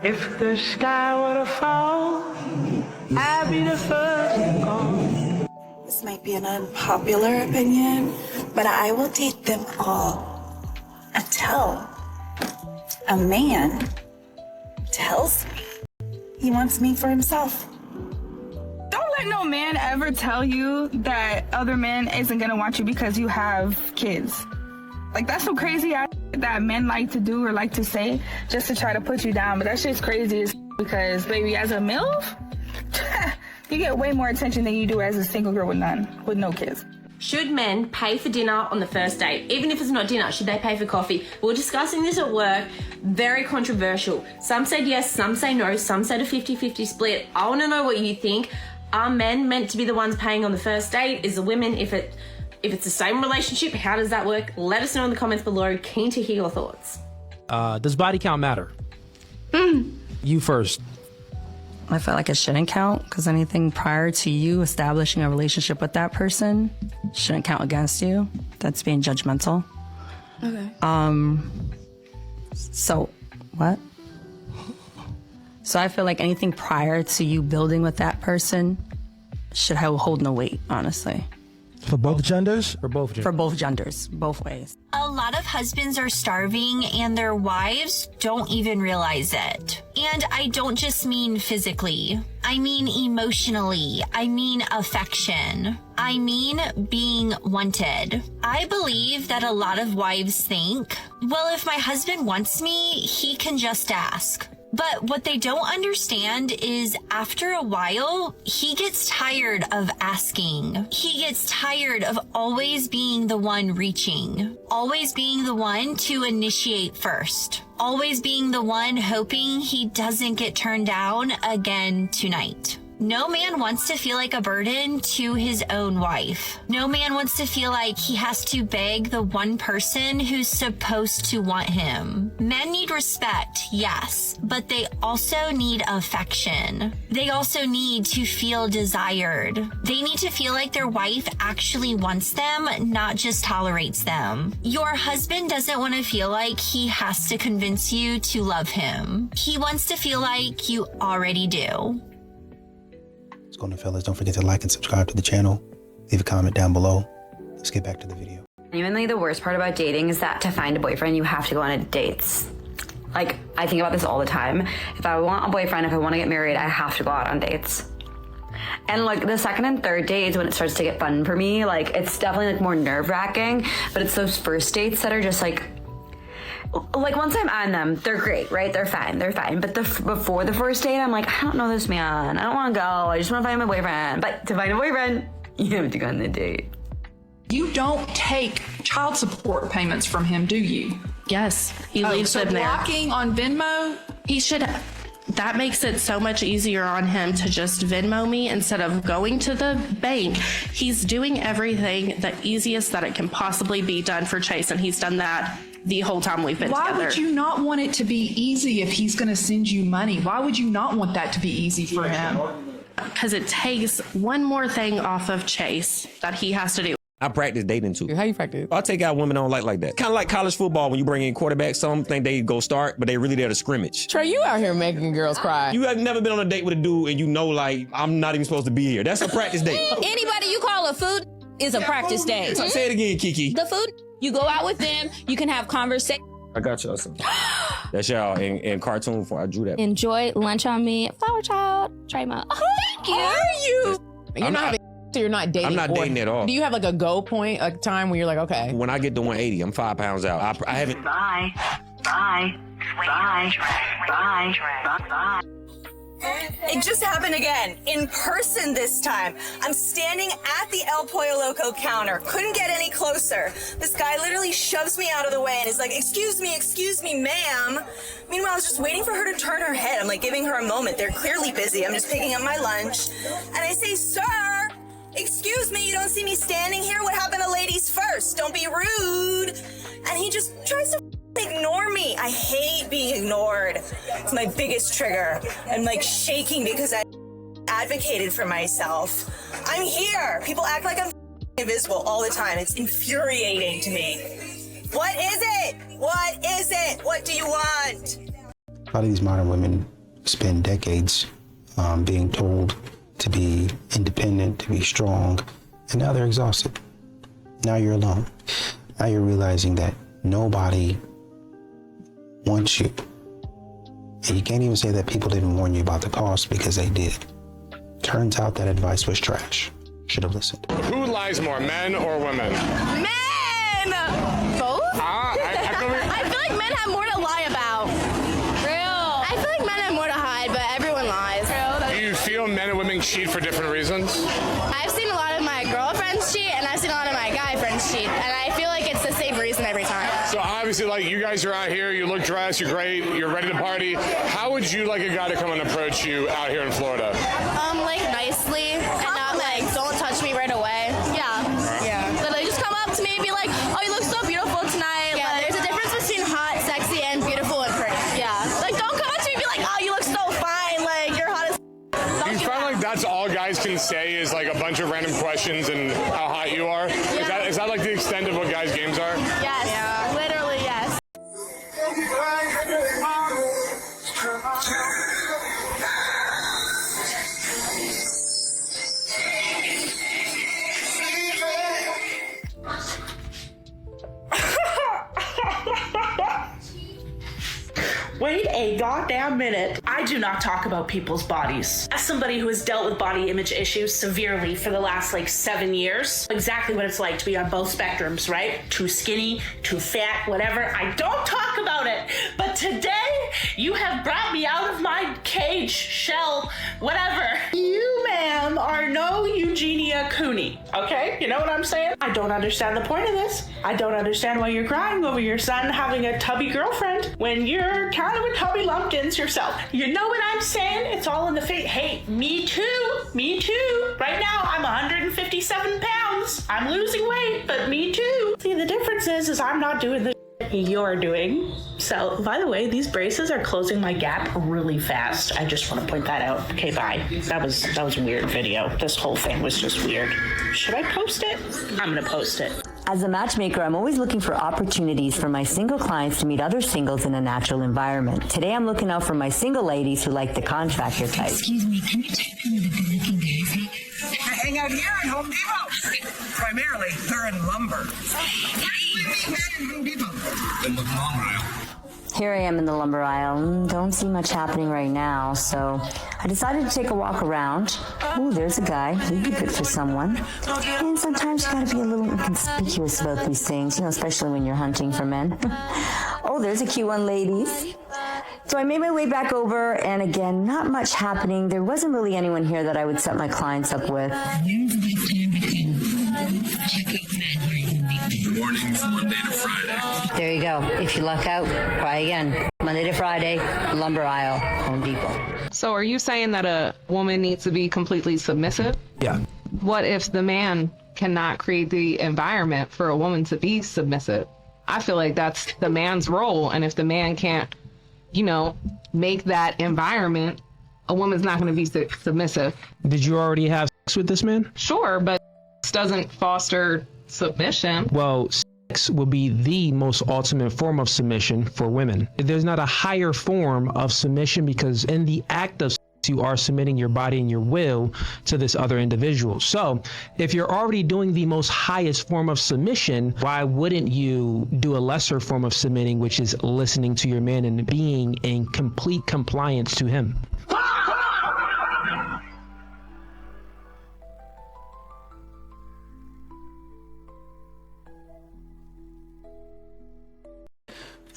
If the sky were to fall, I'd be the first to go. This might be an unpopular opinion, but I will date them all until a man tells me he wants me for himself. Don't let no man ever tell you that other men isn't gonna want you because you have kids. Like, that's some crazy ass that men like to do or like to say just to try to put you down. But that shit's crazy because, baby, as a MILF, you get way more attention than you do as a single girl with no kids. Should men pay for dinner on the first date? Even if it's not dinner, should they pay for coffee? We were discussing this at work. Very controversial. Some said yes, some say no, some said a 50-50 split. I want to know what you think. Are men meant to be the ones paying on the first date? Is the women, if it's the same relationship, how does that work? Let us know in the comments below. Keen to hear your thoughts. Does body count matter? You first. I feel like it shouldn't count because anything prior to you establishing a relationship with that person shouldn't count against you. That's being judgmental. Okay. So, what? So I feel like anything prior to you building with that person should hold no weight, honestly. For both genders? For both genders. For both genders, both ways. A lot of husbands are starving and their wives don't even realize it. And I don't just mean physically. I mean emotionally. I mean affection. I mean being wanted. I believe that a lot of wives think, well, if my husband wants me, he can just ask. But what they don't understand is after a while, he gets tired of asking. He gets tired of always being the one reaching, always being the one to initiate first, always being the one hoping he doesn't get turned down again tonight. No man wants to feel like a burden to his own wife. No man wants to feel like he has to beg the one person who's supposed to want him. Men need respect, yes, but they also need affection. They also need to feel desired. They need to feel like their wife actually wants them, not just tolerates them. Your husband doesn't want to feel like he has to convince you to love him. He wants to feel like you already do. What's going on, fellas? Don't forget to like and subscribe to the channel. Leave a comment down below. Let's get back to the video. Genuinely, the worst part about dating is that to find a boyfriend, you have to go on dates. Like, I think about this all the time. If I want a boyfriend, if I want to get married, I have to go out on dates. And like the second and third dates, when it starts to get fun for me, like it's definitely like more nerve-wracking, but it's those first dates that are just like once I'm on them, they're great, right? They're fine. But before the first date, I'm like, I don't know this man. I don't want to go. I just want to find my boyfriend. But to find a boyfriend, you have to go on the date. You don't take child support payments from him, do you? Yes, he leaves them there. Blocking on Venmo? He should. That makes it so much easier on him to just Venmo me instead of going to the bank. He's doing everything the easiest that it can possibly be done for Chase, and he's done that the whole time we've been together. Why would you not want it to be easy if he's going to send you money? Why would you not want that to be easy for him? Because it takes one more thing off of Chase that he has to do. I practice dating too. How you practice? I'll take out women I don't like that. Kind of like college football when you bring in quarterbacks. Some think they go start, but they really there to scrimmage. Trey, you out here making girls cry. You have never been on a date with a dude and you know like, I'm not even supposed to be here. That's a practice date. Anybody you call a food is a practice day. Say it again, Kiki. The food, you go out with them, you can have conversation. I got y'all some. That's y'all in cartoon form. I drew that. Enjoy lunch on me. Flower child, Trey Ma. Oh, thank you. Are you? You're not having, so you're not dating. I'm not dating at all. Do you have like a goal point, a time where you're like, okay. When I get to 180, I'm 5 pounds out. I haven't. Bye. Bye. Bye. Bye. Bye. It just happened again, in person this time. I'm standing at the El Pollo Loco counter, couldn't get any closer. This guy literally shoves me out of the way and is like, excuse me, ma'am. Meanwhile, I was just waiting for her to turn her head. I'm like giving her a moment. They're clearly busy. I'm just picking up my lunch. And I say, sir, excuse me, you don't see me standing here? What happened to ladies first? Don't be rude. And he just tries to ignore me. I hate being ignored. It's my biggest trigger. I'm like shaking because I advocated for myself. I'm here. People act like I'm invisible all the time. It's infuriating to me. What is it? What is it? What do you want? lot of these modern women spend decades being told to be independent, to be strong, and now they're exhausted. Now you're alone. Now you're realizing that nobody wants you. And you can't even say that people didn't warn you about the cost, because they did. Turns out that advice was trash. Should have listened. Who lies more, men or women? Men! Both? I feel like men have more to lie about. Real. I feel like men have more to hide, but everyone lies. Do you feel men and women cheat for different reasons? I've seen a lot of my girlfriends cheat, and I've seen a lot of my guy friends cheat, and I feel like it's the same reason every time. So obviously, like, you guys are out here, you look dressed, you're great, you're ready to party. How would you like a guy to come and approach you out here in Florida? Like nicely, and not like, don't touch me right away. Yeah. But like, just come up to me and be like, oh, you look so beautiful tonight. Yeah, like, there's a difference between hot, sexy, and beautiful and pretty. Yeah. Like, don't come up to me and be like, oh, you look so fine, like, you're hot as Do you find like that's all guys can say is like a bunch of random questions and how hot you are? Yeah. Is that like the extent of what guys' games are? Yes. Yeah. Literally, yes. Wait a goddamn minute. I do not talk about people's bodies. As somebody who has dealt with body image issues severely for the last 7 years, exactly what it's like to be on both spectrums, right? Too skinny, too fat, whatever. I don't talk about it. But today, you have brought me out of my cage, shell, whatever. You, ma'am, are no Eugenia Cooney, okay? You know what I'm saying? I don't understand the point of this. I don't understand why you're crying over your son having a tubby girlfriend when you're kind of a tubby lumpkins yourself. You know what I'm saying? It's all in the face. Hey, me too. Me too. Right now, I'm 157 pounds. I'm losing weight, but me too. See, the difference is I'm not doing the you're doing. So, by the way, these braces are closing my gap really fast. I just want to point that out. Okay, bye. That was a weird video. This whole thing was just weird. Should I post it? I'm gonna post it. As a matchmaker, I'm always looking for opportunities for my single clients to meet other singles in a natural environment. Today, I'm looking out for my single ladies who like the contractor type. Excuse me, can you type in the good-looking guys? I hang out here in Home Depot. Primarily, they're in lumber. Why do we meet men in Home Depot? In the lumber aisle. Here I am in the lumber aisle. Don't see much happening right now, so I decided to take a walk around. Ooh, there's a guy. He'd be good for someone. And sometimes you gotta be a little inconspicuous about these things, especially when you're hunting for men. Oh, there's a cute one, ladies. So I made my way back over, and again, not much happening. There wasn't really anyone here that I would set my clients up with. Mornings, Monday to Friday. There you go. If you luck out, try again. Monday to Friday, lumber aisle, Home Depot. So are you saying that a woman needs to be completely submissive? Yeah. What if the man cannot create the environment for a woman to be submissive? I feel like that's the man's role. And if the man can't, make that environment, a woman's not going to be submissive. Did you already have sex with this man? Sure, but sex doesn't foster submission. Well, sex will be the most ultimate form of submission for women. There's not a higher form of submission, because in the act of sex, you are submitting your body and your will to this other individual. So if you're already doing the most highest form of submission, why wouldn't you do a lesser form of submitting, which is listening to your man and being in complete compliance to him?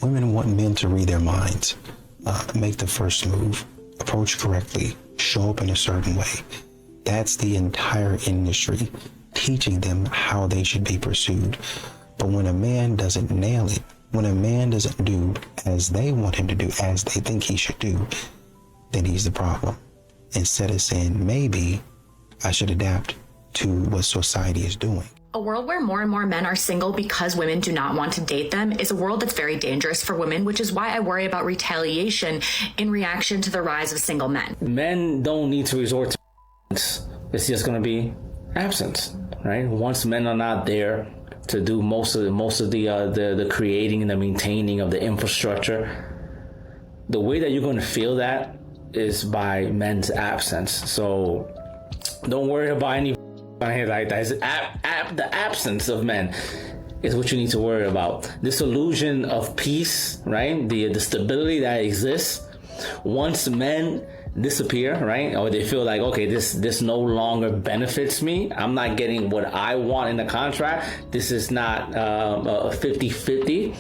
Women want men to read their minds, make the first move, approach correctly, show up in a certain way. That's the entire industry, teaching them how they should be pursued. But when a man doesn't nail it, when a man doesn't do as they want him to do, as they think he should do, then he's the problem. Instead of saying, maybe I should adapt to what society is doing. A world where more and more men are single because women do not want to date them is a world that's very dangerous for women, which is why I worry about retaliation in reaction to the rise of single men. Men don't need to resort to it's just going to be absence, right? Once men are not there to do most of the creating and the maintaining of the infrastructure, the way that you're going to feel that is by men's absence. So don't worry about any like that. The absence of men is what you need to worry about. This illusion of peace, right? The stability that exists. Once men disappear, right? Or they feel like, okay, this no longer benefits me. I'm not getting what I want in the contract. This is not a 50-50.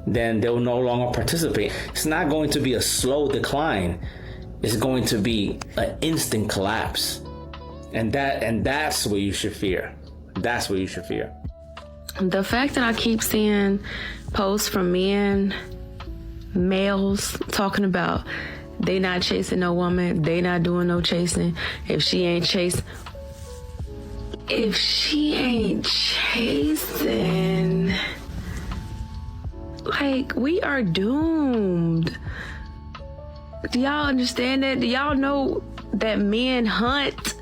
Then they'll no longer participate. It's not going to be a slow decline. It's going to be an instant collapse. And that's what you should fear. That's what you should fear. The fact that I keep seeing posts from males talking about they not chasing no woman, they not doing no chasing. If she ain't chasing, like, we are doomed. Do y'all understand that? Do y'all know that men hunt?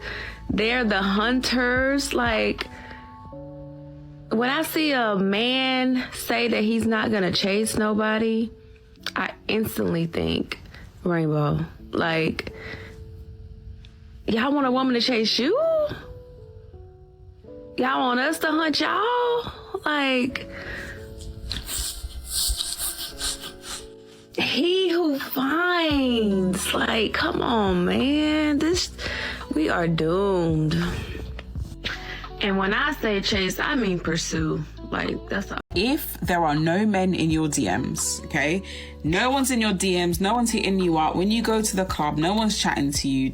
They're the hunters. Like, when I see a man say that he's not gonna chase nobody, I instantly think rainbow. Like, y'all want a woman to chase you? Y'all want us to hunt y'all? Like, he who finds. Like, come on, man. We are doomed. And when I say chase, I mean pursue. Like, that's all. If there are no men in your DMs, okay? No one's in your DMs, no one's hitting you up. When you go to the club, no one's chatting to you,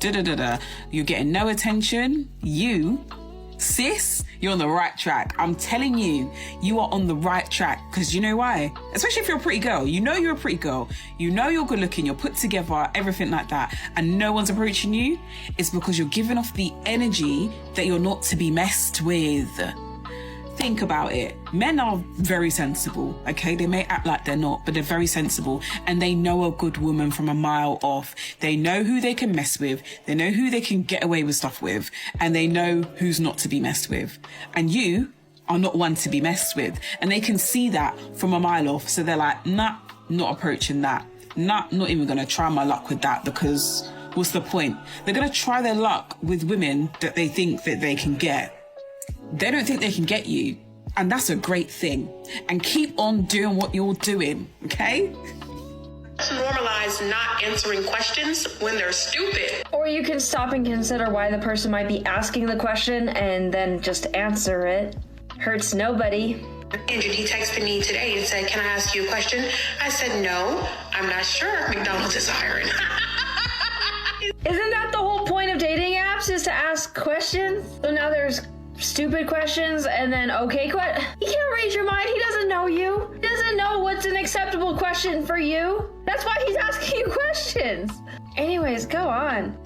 you're getting no attention. You, sis, you're on the right track. I'm telling you, you are on the right track. Because you know why? Especially if you're a pretty girl. You know you're a pretty girl. You know you're good looking, you're put together, everything like that. And no one's approaching you. It's because you're giving off the energy that you're not to be messed with. Think about it. Men are very sensible, okay? They may act like they're not, but they're very sensible. And they know a good woman from a mile off. They know who they can mess with. They know who they can get away with stuff with. And they know who's not to be messed with. And you are not one to be messed with. And they can see that from a mile off. So they're like, nah, not approaching that. Not even gonna try my luck with that, because what's the point? They're gonna try their luck with women that they think that they can get. They don't think they can get you. And that's a great thing. And keep on doing what you're doing, okay? Normalize not answering questions when they're stupid. Or you can stop and consider why the person might be asking the question and then just answer it. Hurts nobody. Andrew, he texted me today and said, "Can I ask you a question?" I said, "No, I'm not sure if McDonald's is hiring." Isn't that the whole point of dating apps, is to ask questions? So now there's stupid questions and then okay questions. He can't read your mind. He doesn't know you. He doesn't know what's an acceptable question for you. That's why he's asking you questions. Anyways, go on.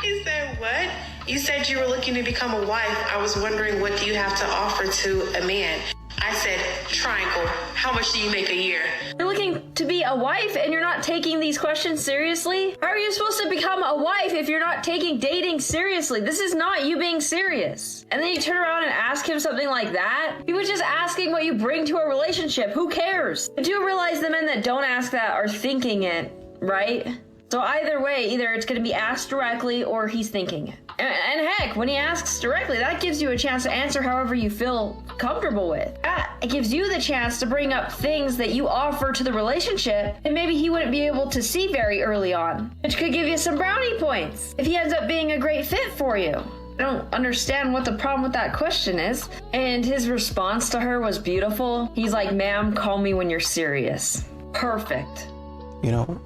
He said, "What? You said you were looking to become a wife. I was wondering, what do you have to offer to a man?" I said, "Triangle. How much do you make a year?" You're looking to be a wife and you're not taking these questions seriously? How are you supposed to become a wife if you're not taking dating seriously? This is not you being serious. And then you turn around and ask him something like that? He was just asking what you bring to a relationship. Who cares? I do realize the men that don't ask that are thinking it, right? So either way, either it's going to be asked directly or he's thinking it. And heck, when he asks directly, that gives you a chance to answer however you feel comfortable with. It gives you the chance to bring up things that you offer to the relationship and maybe he wouldn't be able to see very early on, which could give you some brownie points if he ends up being a great fit for you. I don't understand what the problem with that question is. And his response to her was beautiful. He's like, "Ma'am, call me when you're serious." Perfect. You know,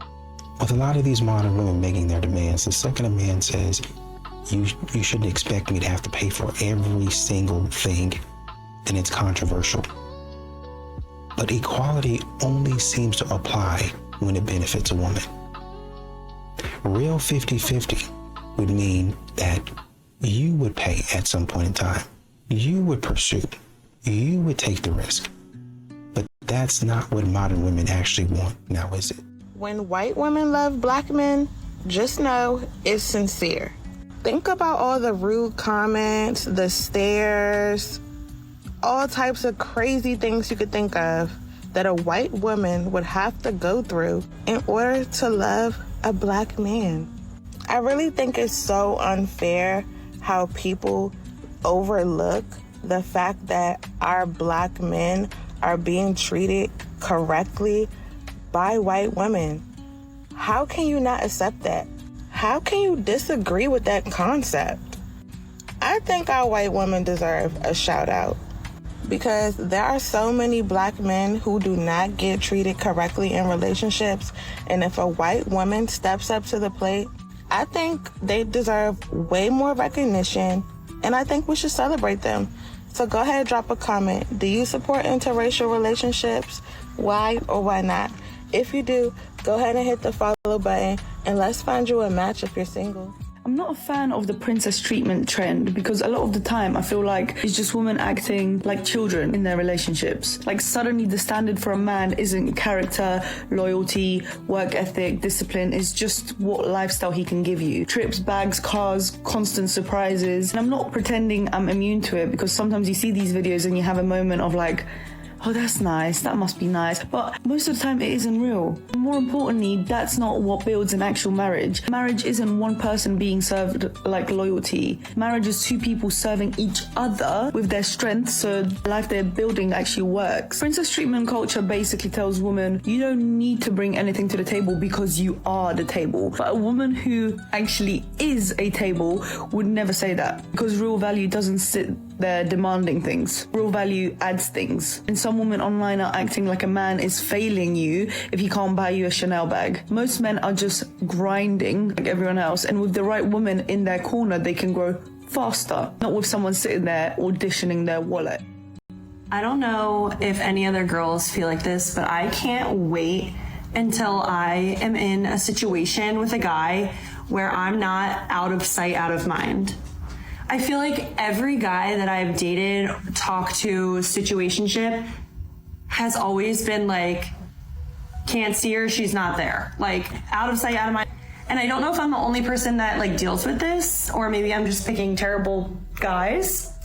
with a lot of these modern women making their demands, the second a man says, you shouldn't expect me to have to pay for every single thing, then it's controversial. But equality only seems to apply when it benefits a woman. Real 50-50 would mean that you would pay at some point in time. You would pursue. You would take the risk. But that's not what modern women actually want now, is it? When white women love black men, just know it's sincere. Think about all the rude comments, the stares, all types of crazy things you could think of that a white woman would have to go through in order to love a black man. I really think it's so unfair how people overlook the fact that our black men are being treated correctly by white women. How can you not accept that? How can you disagree with that concept? I think our white women deserve a shout out because there are so many black men who do not get treated correctly in relationships. And if a white woman steps up to the plate, I think they deserve way more recognition, and I think we should celebrate them. So go ahead and drop a comment. Do you support interracial relationships? Why or why not? If you do, go ahead and hit the follow button, and let's find you a match if you're single. I'm not a fan of the princess treatment trend because a lot of the time I feel like it's just women acting like children in their relationships. Like suddenly the standard for a man isn't character, loyalty, work ethic, discipline. It's just what lifestyle he can give you. Trips, bags, cars, constant surprises. And I'm not pretending I'm immune to it because sometimes you see these videos and you have a moment of like, oh, that's nice, that must be nice. But most of the time it isn't real. More importantly, that's not what builds an actual marriage. Marriage isn't one person being served like loyalty. Marriage is two people serving each other with their strengths so the life they're building actually works. Princess treatment culture basically tells women, you don't need to bring anything to the table because you are the table. But a woman who actually is a table would never say that because real value doesn't sit there demanding things. Real value adds things. And some women online are acting like a man is failing you if he can't buy you a Chanel bag. Most men are just grinding like everyone else, and with the right woman in their corner, they can grow faster, not with someone sitting there auditioning their wallet. I don't know if any other girls feel like this, but I can't wait until I am in a situation with a guy where I'm not out of sight, out of mind. I feel like every guy that I've dated, talked to, situationship, has always been like, can't see her, she's not there. Like, out of sight, out of mind. And I don't know if I'm the only person that like deals with this, or maybe I'm just picking terrible guys,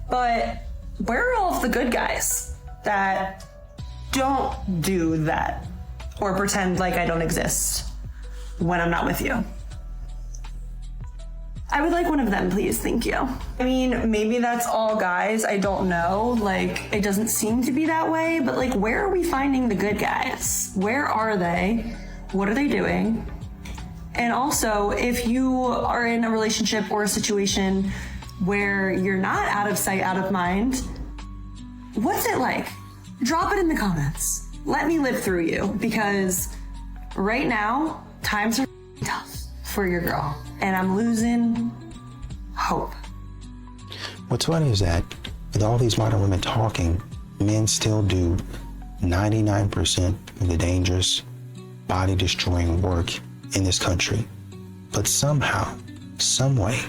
but where are all of the good guys that don't do that or pretend like I don't exist when I'm not with you? I would like one of them, please. Thank you. I mean, maybe that's all guys. I don't know. Like, it doesn't seem to be that way, but like, where are we finding the good guys? Where are they? What are they doing? And also, if you are in a relationship or a situation where you're not out of sight, out of mind, what's it like? Drop it in the comments. Let me live through you, because right now, times are tough for your girl, and I'm losing hope. What's funny is that with all these modern women talking, men still do 99% of the dangerous, body-destroying work in this country. But somehow, some way,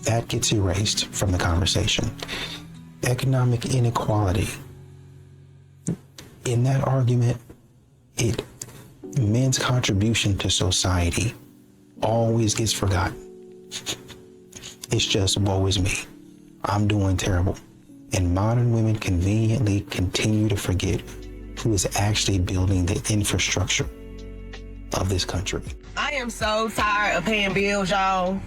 that gets erased from the conversation. Economic inequality. In that argument, men's contribution to society always gets forgotten. It's just, woe is me. I'm doing terrible. And modern women conveniently continue to forget who is actually building the infrastructure of this country. I am so tired of paying bills, y'all.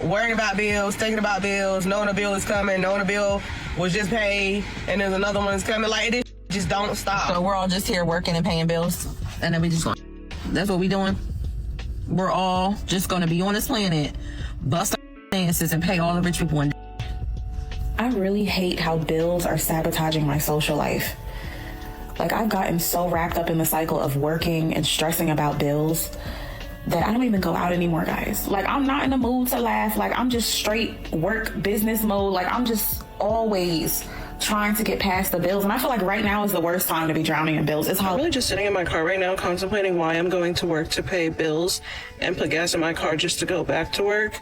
Worrying about bills, thinking about bills, knowing a bill is coming, knowing a bill was just paid, and there's another one that's coming. Like, it just don't stop. So we're all just here working and paying bills, and then we just going. That's what we doing. We're all just going to be on this planet, bust our asses and pay all the rich people one day. I really hate how bills are sabotaging my social life. Like, I've gotten so wrapped up in the cycle of working and stressing about bills that I don't even go out anymore, guys. Like, I'm not in the mood to laugh. Like, I'm just straight work business mode. Like, I'm just always trying to get past the bills. And I feel like right now is the worst time to be drowning in bills. I'm really just sitting in my car right now contemplating why I'm going to work to pay bills and put gas in my car just to go back to work.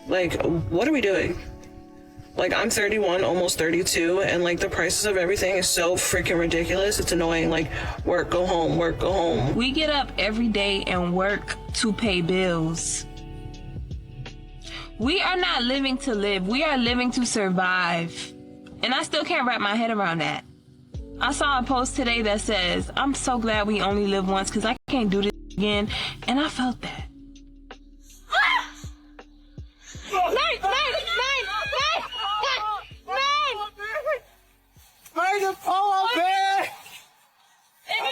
Like, what are we doing? Like, I'm 31, almost 32, and like the prices of everything is so freaking ridiculous. It's annoying. Like, work, go home, work, go home. We get up every day and work to pay bills. We are not living to live. We are living to survive. And I still can't wrap my head around that. I saw a post today that says, "I'm so glad we only live once because I can't do this again," and I felt that. Meine Powerbank!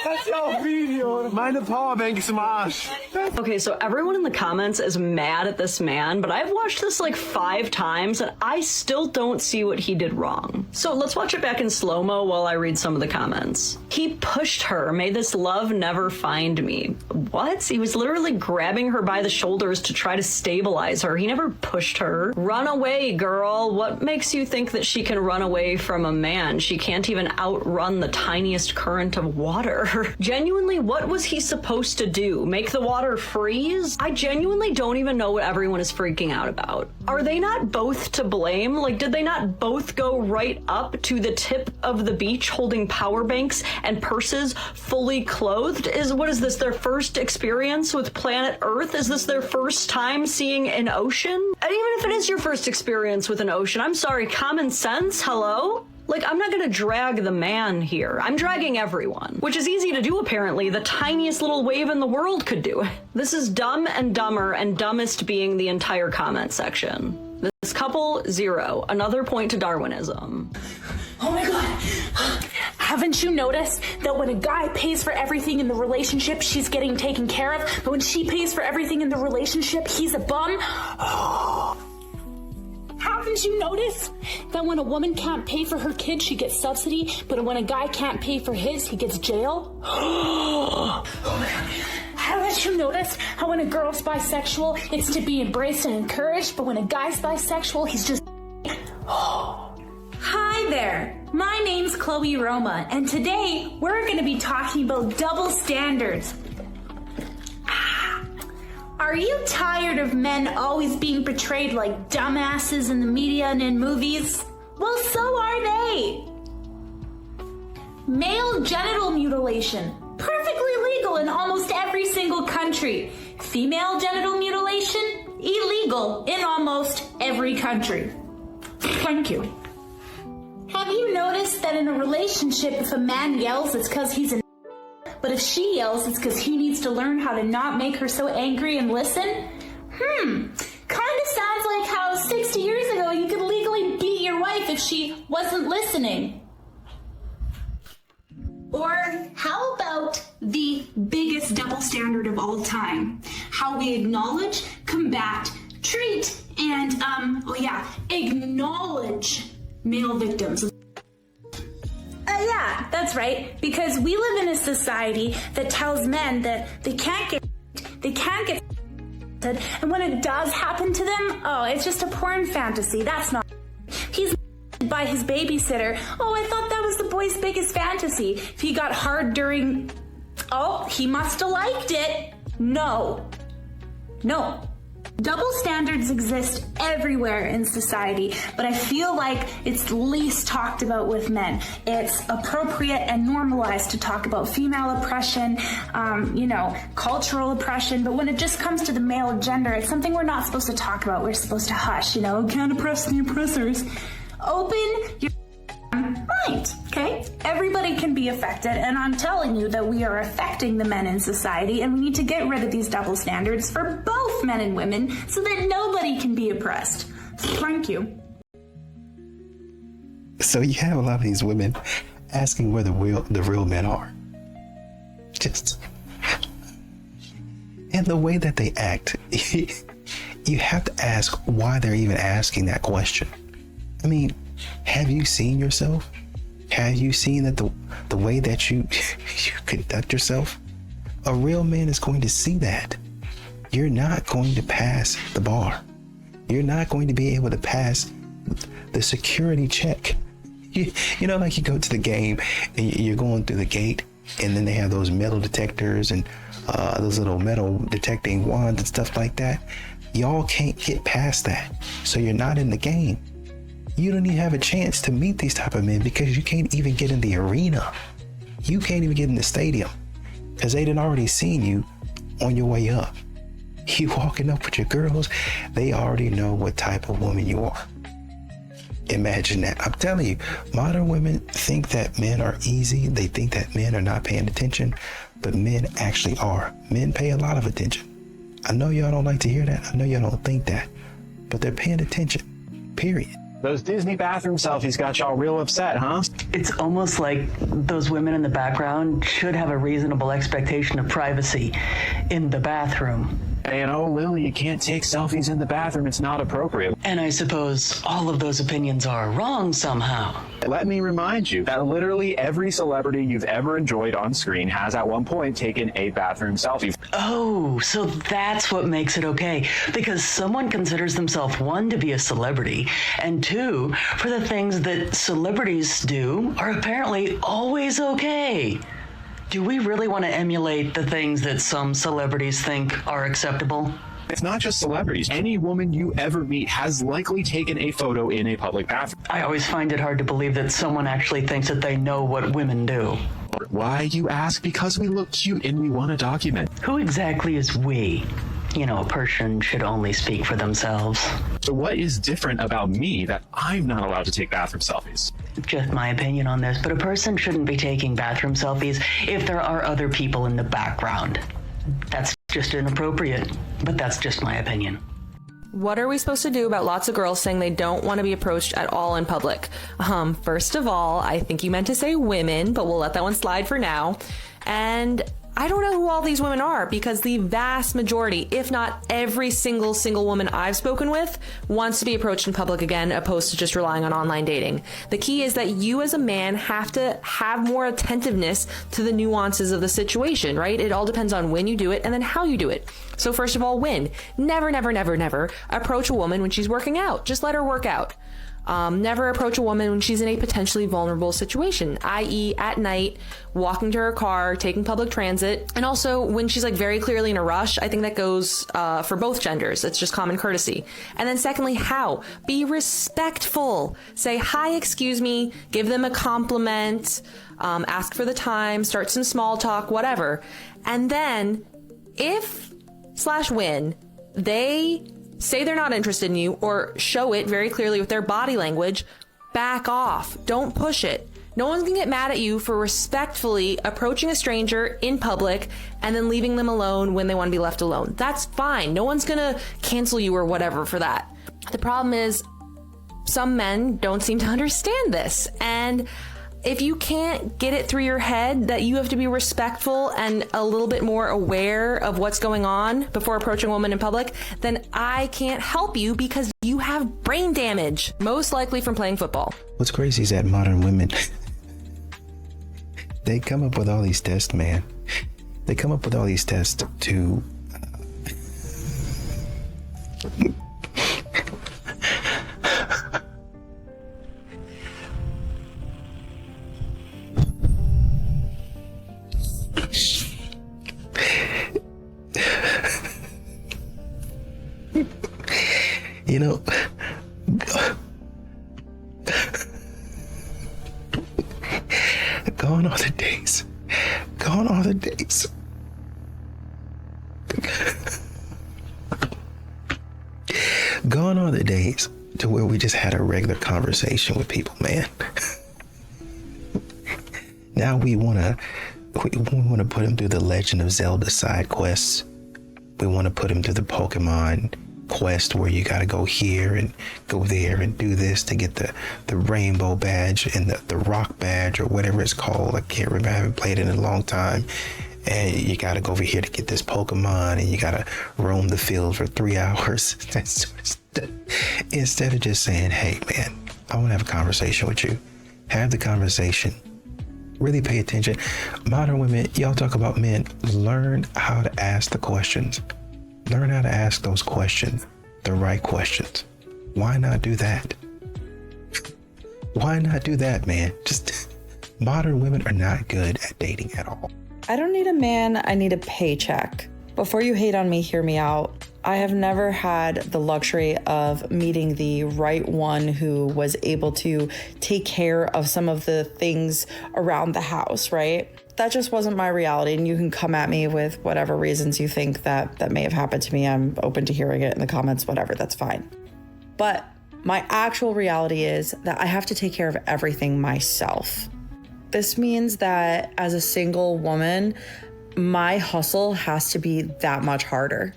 That's your video. Meine Powerbank ist im Arsch. Okay, so everyone in the comments is mad at this man, but I've watched this like 5 times and I still don't see what he did wrong. So let's watch it back in slow-mo while I read some of the comments. He pushed her. May this love never find me. What? He was literally grabbing her by the shoulders to try to stabilize her. He never pushed her. Run away, girl. What makes you think that she can run away from a man? She can't even outrun the tiniest current of water. Genuinely, what was he supposed to do? Make the water freeze? I genuinely don't even know what everyone is freaking out about. Are they not both to blame? Like, did they not both go right up to the tip of the beach holding power banks and purses fully clothed? What is this, their first experience with planet Earth? Is this their first time seeing an ocean? And even if it is your first experience with an ocean, I'm sorry, common sense? Hello? Like, I'm not gonna drag the man here. I'm dragging everyone, which is easy to do apparently. The tiniest little wave in the world could do it. This is dumb and dumber, and dumbest being the entire comment section. This couple, 0. Another point to Darwinism. Oh my God. Haven't you noticed that when a guy pays for everything in the relationship, she's getting taken care of, but when she pays for everything in the relationship, he's a bum? Haven't you noticed that when a woman can't pay for her kid, she gets subsidy, but when a guy can't pay for his, he gets jail? Haven't you noticed how when a girl's bisexual, it's to be embraced and encouraged, but when a guy's bisexual, he's just... Hi there, my name's Chloe Roma, and today we're going to be talking about double standards. Are you tired of men always being portrayed like dumbasses in the media and in movies? Well, so are they. Male genital mutilation, perfectly legal in almost every single country. Female genital mutilation, illegal in almost every country. Thank you. Have you noticed that in a relationship, if a man yells, it's because he's but if she yells, it's because he needs to learn how to not make her so angry and listen? Kind of sounds like how 60 years ago you could legally beat your wife if she wasn't listening. Or how about the biggest double standard of all time? How we acknowledge, combat, treat, and, acknowledge male victims. Yeah, that's right. Because we live in a society that tells men that they can't get, and when it does happen to them, oh, it's just a porn fantasy. That's not. He's by his babysitter. Oh, I thought that was the boy's biggest fantasy. If he got hard during, oh, he must have liked it. No. Double standards exist everywhere in society, but I feel like it's least talked about with men. It's appropriate and normalized to talk about female oppression, cultural oppression, but when it just comes to the male gender, it's something we're not supposed to talk about. We're supposed to hush, can't oppress the oppressors. Open your mind, okay? Everybody can be affected, and I'm telling you that we are affecting the men in society, and we need to get rid of these double standards for both men and women so that nobody can be oppressed. Thank you. So you have a lot of these women asking where the real men are. And the way that they act, you have to ask why they're even asking that question. I mean, have you seen yourself? Have you seen that the way that you conduct yourself? A real man is going to see that. You're not going to pass the bar. You're not going to be able to pass the security check. Like you go to the game and you're going through the gate, and then they have those metal detectors and those little metal detecting wands and stuff like that. Y'all can't get past that. So you're not in the game. You don't even have a chance to meet these type of men because you can't even get in the arena. You can't even get in the stadium because they done already seen you on your way up. You walking up with your girls, they already know what type of woman you are. Imagine that. I'm telling you, modern women think that men are easy. They think that men are not paying attention, but men actually are. Men pay a lot of attention. I know y'all don't like to hear that. I know y'all don't think that, but they're paying attention, period. Those Disney bathroom selfies got y'all real upset, huh? It's almost like those women in the background should have a reasonable expectation of privacy in the bathroom. And oh, Lily, you can't take selfies in the bathroom. It's not appropriate. And I suppose all of those opinions are wrong somehow. Let me remind you that literally every celebrity you've ever enjoyed on screen has at one point taken a bathroom selfie. Oh, so that's what makes it okay. Because someone considers themselves, one, to be a celebrity, and two, for the things that celebrities do are apparently always okay. Do we really want to emulate the things that some celebrities think are acceptable? It's not just celebrities. Any woman you ever meet has likely taken a photo in a public bathroom. I always find it hard to believe that someone actually thinks that they know what women do. Why, you ask? Because we look cute and we want to document. Who exactly is we? You know, a person should only speak for themselves. So what is different about me that I'm not allowed to take bathroom selfies? Just my opinion on this, but a person shouldn't be taking bathroom selfies if there are other people in the background. That's just inappropriate, but that's just my opinion. What are we supposed to do about lots of girls saying they don't want to be approached at all in public? First of all, I think you meant to say women, but we'll let that one slide for now. And I don't know who all these women are, because the vast majority, if not every single woman I've spoken with, wants to be approached in public again, opposed to just relying on online dating. The key is that you as a man have to have more attentiveness to the nuances of the situation, right? It all depends on when you do it and then how you do it. So first of all, when? Never approach a woman when she's working out. Just let her work out. Never approach a woman when she's in a potentially vulnerable situation, i.e. at night, walking to her car, taking public transit, and also when she's like very clearly in a rush. I think that goes for both genders. It's just common courtesy. And then secondly, how? Be respectful. Say, hi, excuse me, give them a compliment, ask for the time, start some small talk, whatever. And then if/when they say they're not interested in you or show it very clearly with their body language, back off. Don't push it. No one's gonna get mad at you for respectfully approaching a stranger in public and then leaving them alone when they want to be left alone. That's fine. No one's gonna cancel you or whatever for that. The problem is some men don't seem to understand this. And if you can't get it through your head that you have to be respectful and a little bit more aware of what's going on before approaching a woman in public, then I can't help you because you have brain damage, most likely from playing football. What's crazy is that modern women, they come up with all these tests, man. They come up with all these tests to you know, gone are the days. Gone are the days. Gone are the days to where we just had a regular conversation with people, man. Now we want to put them through the Legend of Zelda side quests. We want to put them through the Pokemon quest where you got to go here and go there and do this to get the rainbow badge and the rock badge or whatever it's called. I can't remember. I haven't played it in a long time. And you got to go over here to get this Pokemon, and you got to roam the field for 3 hours. Instead of just saying, hey, man, I want to have a conversation with you. Have the conversation. Really pay attention. Modern women, y'all talk about men. Learn how to ask the questions. Learn how to ask those questions, the right questions. Why not do that? Why not do that, man? Just modern women are not good at dating at all. I don't need a man, I need a paycheck. Before you hate on me, hear me out. I have never had the luxury of meeting the right one who was able to take care of some of the things around the house, right? That just wasn't my reality, and you can come at me with whatever reasons you think that may have happened to me. I'm open to hearing it in the comments, whatever, that's fine. But My actual reality is that I have to take care of everything myself. This means that as a single woman, my hustle has to be that much harder.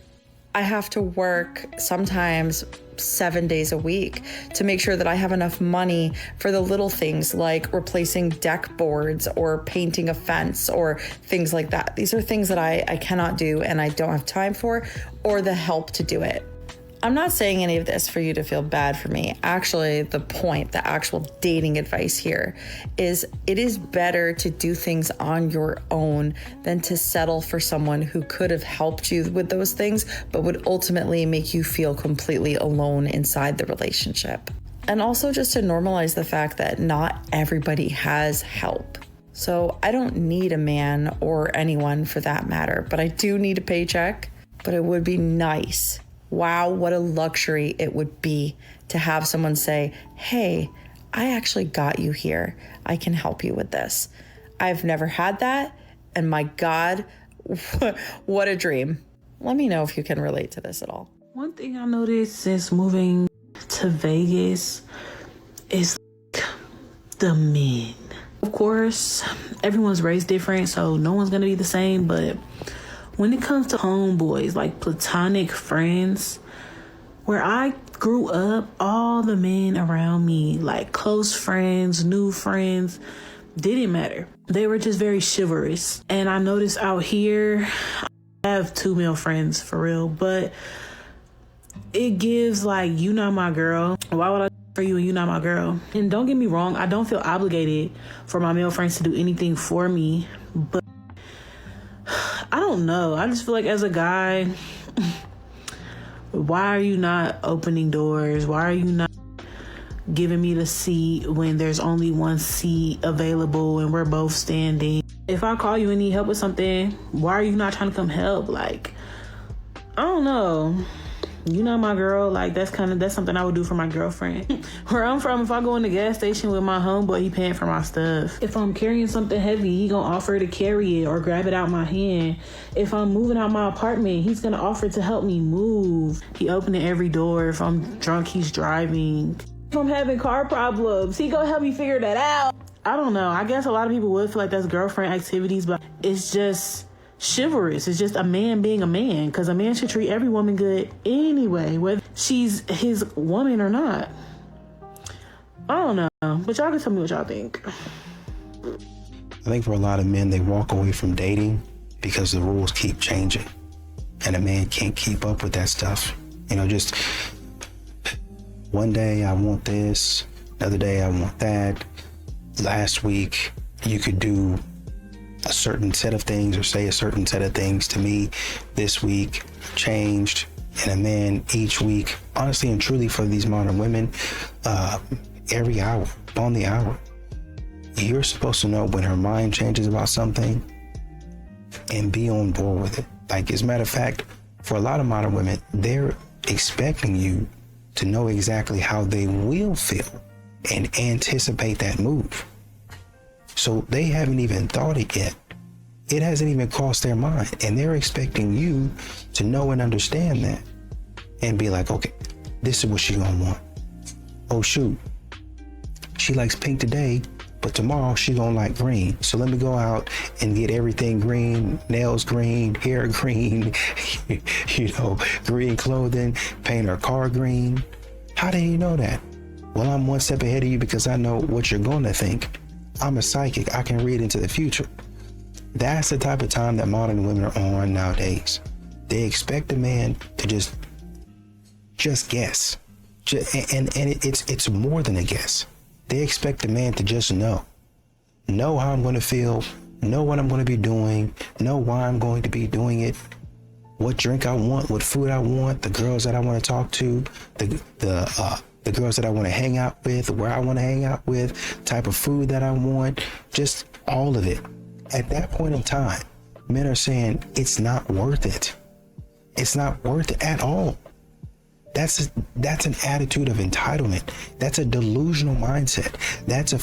I have to work sometimes 7 days a week to make sure that I have enough money for the little things like replacing deck boards or painting a fence or things like that. These are things that I cannot do and I don't have time for or the help to do it. I'm not saying any of this for you to feel bad for me. Actually, the actual dating advice here is it is better to do things on your own than to settle for someone who could have helped you with those things, but would ultimately make you feel completely alone inside the relationship. And also just to normalize the fact that not everybody has help. So I don't need a man or anyone for that matter, but I do need a paycheck, but it would be nice. Wow, what a luxury it would be to have someone say, hey, I actually got you here. I can help you with this. I've never had that. And my God, what a dream. Let me know if you can relate to this at all. One thing I noticed since moving to Vegas is the men. Of course, everyone's raised different, so no one's gonna be the same, but when it comes to homeboys, like platonic friends, where I grew up, all the men around me, like close friends, new friends, didn't matter. They were just very chivalrous. And I noticed out here, I have 2 male friends for real, but it gives like, you not my girl. Why would I for you and you not my girl? And don't get me wrong, I don't feel obligated for my male friends to do anything for me, but I don't know. I just feel like as a guy, why are you not opening doors? Why are you not giving me the seat when there's only one seat available and we're both standing? If I call you and need help with something, why are you not trying to come help? Like, I don't know. You know my girl, like that's something I would do for my girlfriend. Where I'm from, if I go in the gas station with my homeboy, he paying for my stuff. If I'm carrying something heavy, he gonna offer to carry it or grab it out my hand. If I'm moving out my apartment, he's gonna offer to help me move. He opening every door. If I'm drunk, he's driving. If I'm having car problems, he gonna help me figure that out. I don't know. I guess a lot of people would feel like that's girlfriend activities, but it's just chivalrous. It's just a man being a man, because a man should treat every woman good anyway, whether she's his woman or not. I don't know, but y'all can tell me what y'all think. I think for a lot of men, they walk away from dating because the rules keep changing and a man can't keep up with that stuff. You know, just one day I want this, another day I want that. Last week you could do a certain set of things or say a certain set of things to me. This week changed. And a man each week, honestly and truly for these modern women, every hour, on the hour, you're supposed to know when her mind changes about something and be on board with it. Like, as a matter of fact, for a lot of modern women, they're expecting you to know exactly how they will feel and anticipate that move. So they haven't even thought it yet. It hasn't even crossed their mind. And they're expecting you to know and understand that and be like, okay, this is what she gonna want. Oh shoot, she likes pink today, but tomorrow she gonna like green. So let me go out and get everything green, nails green, hair green, you know, green clothing, paint her car green. How do you know that? Well, I'm one step ahead of you because I know what you're gonna think. I'm a psychic. I can read into the future. That's the type of time that modern women are on nowadays. They expect a man to just guess. And it's more than a guess. They expect a man to just know how I'm going to feel, know what I'm going to be doing, know why I'm going to be doing it, what drink I want, what food I want, the girls that I want to talk to, the girls that I want to hang out with, where I want to hang out with, type of food that I want, just all of it. At that point in time, men are saying it's not worth it. It's not worth it at all. That's an attitude of entitlement. That's a delusional mindset. That's a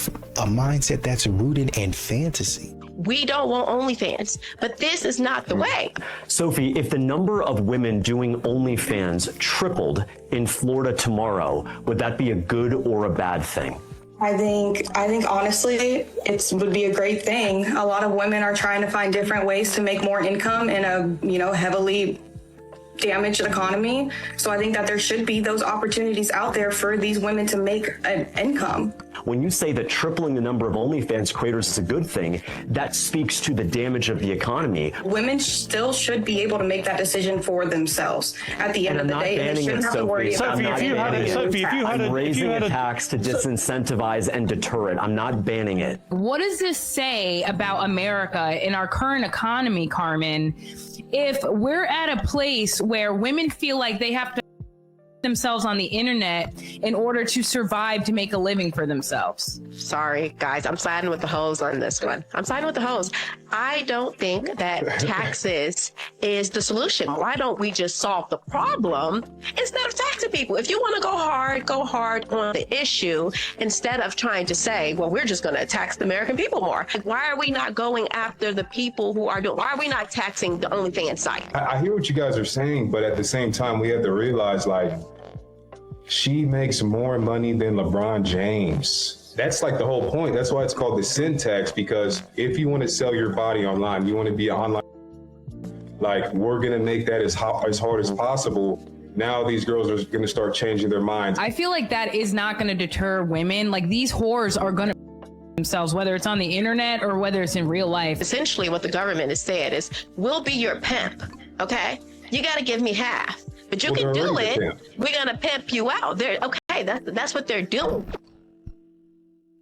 mindset that's rooted in fantasy. we don't want OnlyFans, but this is not the way. Sophie, if the number of women doing OnlyFans tripled in Florida tomorrow, would that be a good or a bad thing? I think honestly, it would be a great thing. A lot of women are trying to find different ways to make more income in a, heavily damaged economy. So I think that there should be those opportunities out there for these women to make an income. When you say that tripling the number of OnlyFans creators is a good thing, that speaks to the damage of the economy. Women still should be able to make that decision for themselves at the end of the day. And they shouldn't have to worry about I'm raising a tax to disincentivize and deter it. I'm not banning it. What does this say about America in our current economy, Carmen, if we're at a place where women feel like they have to themselves on the internet in order to survive, to make a living for themselves? Sorry, guys, I'm siding with the hoes on this one. I'm siding with the hoes. I don't think that taxes is the solution. Why don't we just solve the problem instead of taxing people? If you want to go hard on the issue instead of trying to say, well, we're just going to tax the American people more. Like, why are we not going after the people who are doing, why are we not taxing the OnlyFans site? I hear what you guys are saying, but at the same time, we have to realize, she makes more money than LeBron James. That's like the whole point. That's why it's called the sin tax, because if you want to sell your body online, you want to be online, we're going to make that as hard as possible. Now these girls are going to start changing their minds. I feel like that is not going to deter women. Like, these whores are going to themselves, whether it's on the internet or whether it's in real life. Essentially what the government has said is, we'll be your pimp, okay? You got to give me half. But you can do it. We're gonna pimp you out. Okay, that's what they're doing.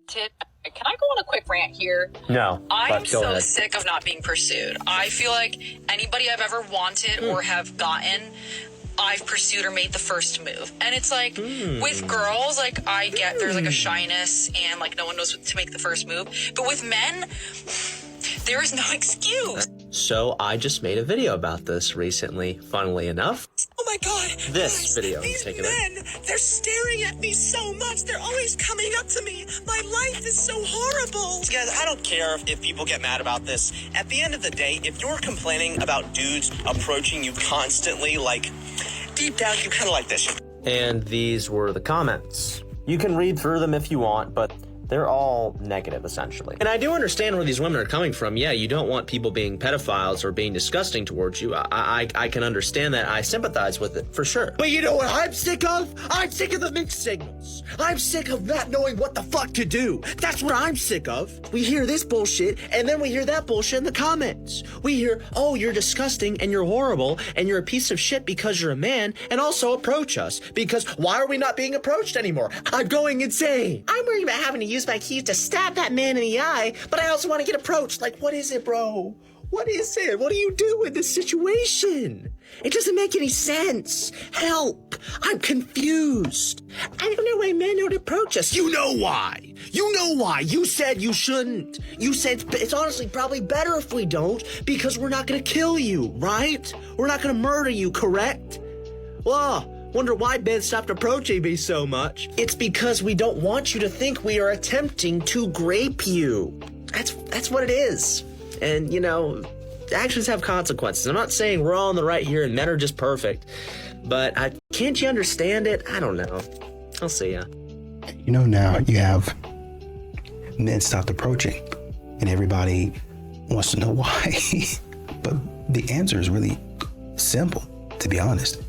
Can I go on a quick rant here? No. I'm so sick of not being pursued. I feel like anybody I've ever wanted or have gotten, I've pursued or made the first move. And it's like, with girls, I get there's a shyness and no one knows to make the first move. But with men, there is no excuse. So I just made a video about this recently, funnily enough. Oh my God. This video in these particular. Men, they're staring at me so much. They're always coming up to me. My life is so horrible. Guys, I don't care if people get mad about this. At the end of the day, if you're complaining about dudes approaching you constantly, deep down, you kind of like this. And these were the comments. You can read through them if you want, but they're all negative, essentially. And I do understand where these women are coming from. Yeah, you don't want people being pedophiles or being disgusting towards you. I can understand that. I sympathize with it, for sure. But you know what I'm sick of? I'm sick of the mixed signals. I'm sick of not knowing what the fuck to do. That's what I'm sick of. We hear this bullshit, and then we hear that bullshit in the comments. We hear, oh, you're disgusting, and you're horrible, and you're a piece of shit because you're a man, and also approach us. Because why are we not being approached anymore? I'm going insane. I'm worried about having to use my keys to stab that man in the eye, but I also want to get approached. What is it, bro? What is it? What do you do in this situation? It doesn't make any sense. Help. I'm confused. I don't know why men don't approach us. You know why. You know why. You said you shouldn't. You said it's honestly probably better if we don't, because we're not going to kill you, right? We're not going to murder you, correct? Well, wonder why Ben stopped approaching me so much. It's because we don't want you to think we are attempting to grape you. That's what it is. And, actions have consequences. I'm not saying we're all in the right here and men are just perfect, but can't you understand it? I don't know. I'll see ya. Now you have men stopped approaching and everybody wants to know why. But the answer is really simple, to be honest.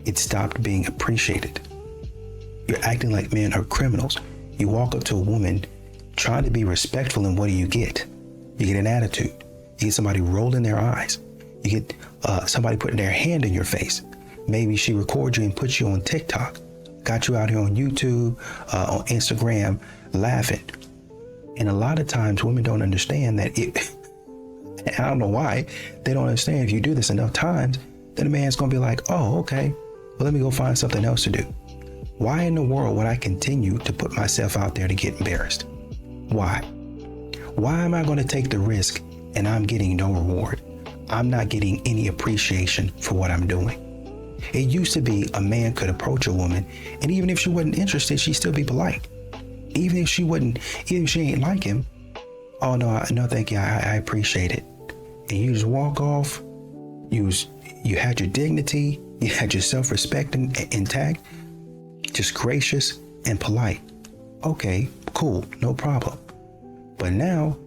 It stopped being appreciated. You're acting like men are criminals. You walk up to a woman trying to be respectful, and what do? You get an attitude. You get somebody rolling their eyes. You get somebody putting their hand in your face. Maybe she records you and puts you on TikTok. Got you out here on YouTube, on Instagram, laughing. And a lot of times women don't understand that I don't know why, they don't understand if you do this enough times, then a man's gonna be like, oh, okay, well, let me go find something else to do. Why in the world would I continue to put myself out there to get embarrassed? Why? Why am I gonna take the risk and I'm getting no reward? I'm not getting any appreciation for what I'm doing. It used to be a man could approach a woman, and even if she wasn't interested, she'd still be polite. Even if she ain't like him, oh no, thank you, I appreciate it. And you just walk off. You had your dignity, you had your self-respect intact, just gracious and polite. Okay, cool, no problem. But now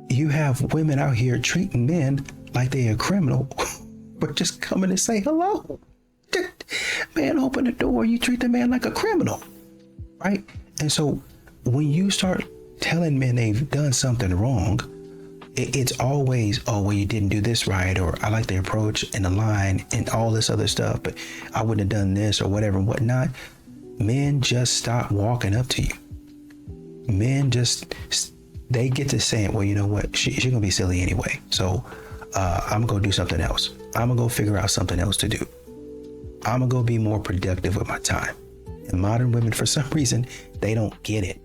you have women out here treating men like they're a criminal, but just coming to say hello. Man, open the door, you treat the man like a criminal, right? And so when you start telling men they've done something wrong, it's always, oh, well, you didn't do this right, or I like the approach and the line and all this other stuff, but I wouldn't have done this or whatever and whatnot. Men just stop walking up to you. Men just, they get to saying, well, you know what, she's gonna be silly anyway, so I'm gonna go do something else. I'm gonna go figure out something else to do. I'm gonna go be more productive with my time. And modern women, for some reason, they don't get it.